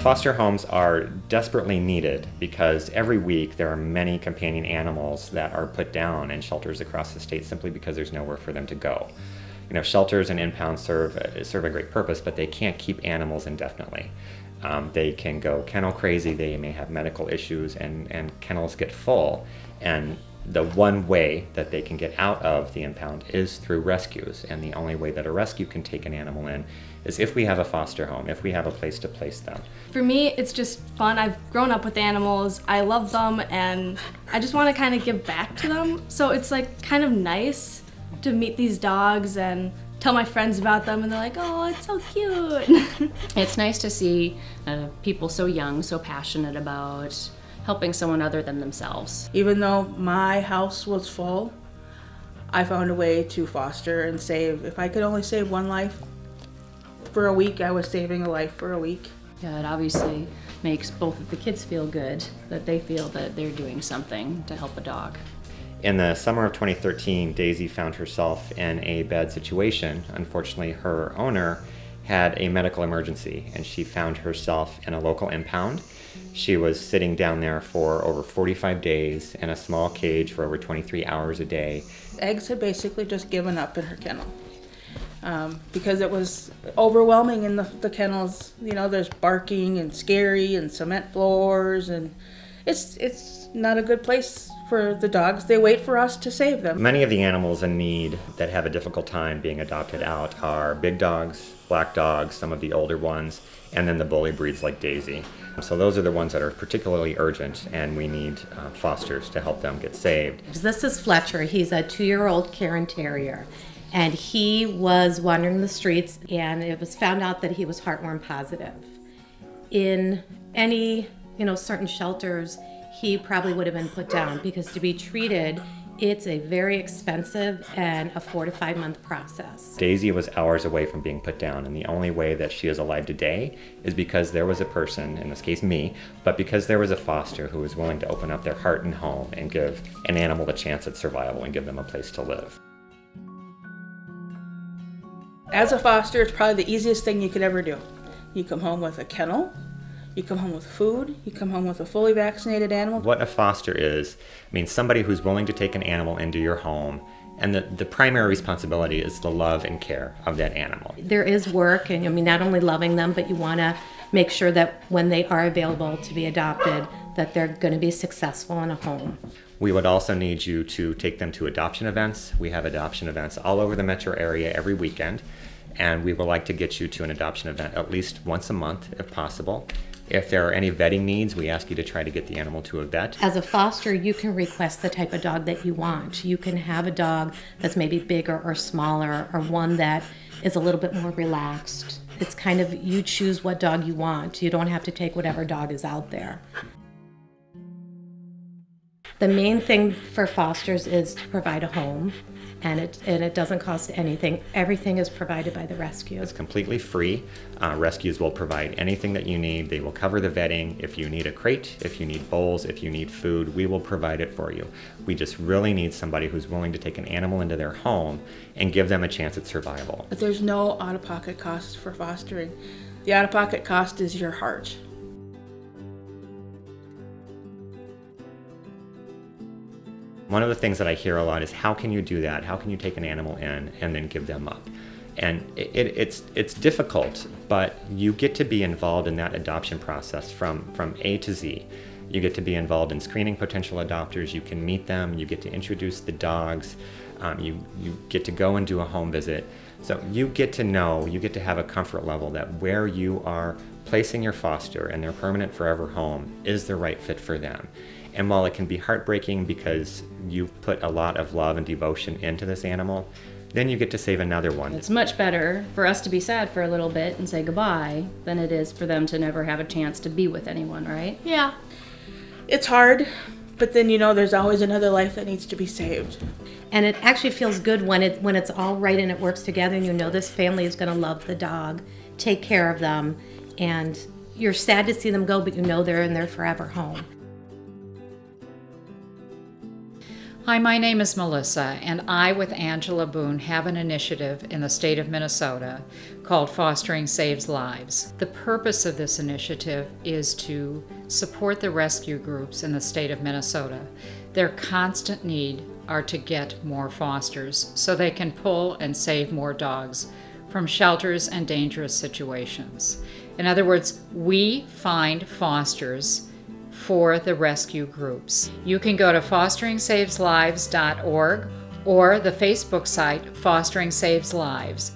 Foster homes are desperately needed because every week there are many companion animals that are put down in shelters across the state simply because there's nowhere for them to go. You know, shelters and impounds serve a great purpose, but they can't keep animals indefinitely. They can go kennel crazy, they may have medical issues, and kennels get full. And the one way that they can get out of the impound is through rescues. And the only way that a rescue can take an animal in is if we have a foster home, if we have a place to place them. For me, it's just fun. I've grown up with animals, I love them, and I just want to kind of give back to them. So it's like kind of nice to meet these dogs and tell my friends about them, and they're like, oh, it's so cute. It's nice to see people so young, so passionate about helping someone other than themselves. Even though my house was full, I found a way to foster and save. If I could only save one life for a week, I was saving a life for a week. Yeah, it obviously makes both of the kids feel good, that they feel that they're doing something to help a dog. In the summer of 2013, Daisy found herself in a bad situation. Unfortunately, her owner had a medical emergency and she found herself in a local impound. She was sitting down there for over 45 days in a small cage for over 23 hours a day. Eggs had basically just given up in her kennel because it was overwhelming in the kennels. You know, there's barking and scary and cement floors, and it's not a good place for the dogs. They wait for us to save them. Many of the animals in need that have a difficult time being adopted out are big dogs, black dogs, some of the older ones, and then the bully breeds like Daisy. So those are the ones that are particularly urgent, and we need fosters to help them get saved. This is Fletcher. He's a 2-year-old Cairn Terrier, and he was wandering the streets, and it was found out that he was heartworm positive. In any, certain shelters, he probably would have been put down, because to be treated, it's a very expensive and a 4 to 5 month process. Daisy was hours away from being put down, and the only way that she is alive today is because there was a person, in this case me, but because there was a foster who was willing to open up their heart and home and give an animal a chance at survival and give them a place to live. As a foster, it's probably the easiest thing you could ever do. You come home with a kennel, you come home with food, you come home with a fully vaccinated animal. What a foster is, means somebody who's willing to take an animal into your home, and the primary responsibility is the love and care of that animal. There is work, and not only loving them, but you want to make sure that when they are available to be adopted, that they're going to be successful in a home. We would also need you to take them to adoption events. We have adoption events all over the metro area every weekend, and we would like to get you to an adoption event at least once a month if possible. If there are any vetting needs, we ask you to try to get the animal to a vet. As a foster, you can request the type of dog that you want. You can have a dog that's maybe bigger or smaller, or one that is a little bit more relaxed. It's kind of, you choose what dog you want. You don't have to take whatever dog is out there. The main thing for fosters is to provide a home, and it doesn't cost anything. Everything is provided by the rescue. It's completely free. Rescues will provide anything that you need. They will cover the vetting. If you need a crate, if you need bowls, if you need food, we will provide it for you. We just really need somebody who's willing to take an animal into their home and give them a chance at survival. But there's no out-of-pocket cost for fostering. The out-of-pocket cost is your heart. One of the things that I hear a lot is, how can you do that? How can you take an animal in and then give them up? And it's difficult, but you get to be involved in that adoption process from A to Z. You get to be involved in screening potential adopters. You can meet them. You get to introduce the dogs. You get to go and do a home visit. So you get to know, you get to have a comfort level that where you are placing your foster in their permanent forever home is the right fit for them. And while it can be heartbreaking because you put a lot of love and devotion into this animal, then you get to save another one. It's much better for us to be sad for a little bit and say goodbye than it is for them to never have a chance to be with anyone, right? Yeah. It's hard, but then there's always another life that needs to be saved. And it actually feels good when it's all right and it works together, and this family is going to love the dog, take care of them, and you're sad to see them go, but they're in their forever home. Hi, my name is Melissa, and I, with Angela Boone, have an initiative in the state of Minnesota called Fostering Saves Lives. The purpose of this initiative is to support the rescue groups in the state of Minnesota. Their constant need are to get more fosters so they can pull and save more dogs from shelters and dangerous situations. In other words, we find fosters for the rescue groups. You can go to fosteringSavesLives.org or the Facebook site Fostering Saves Lives.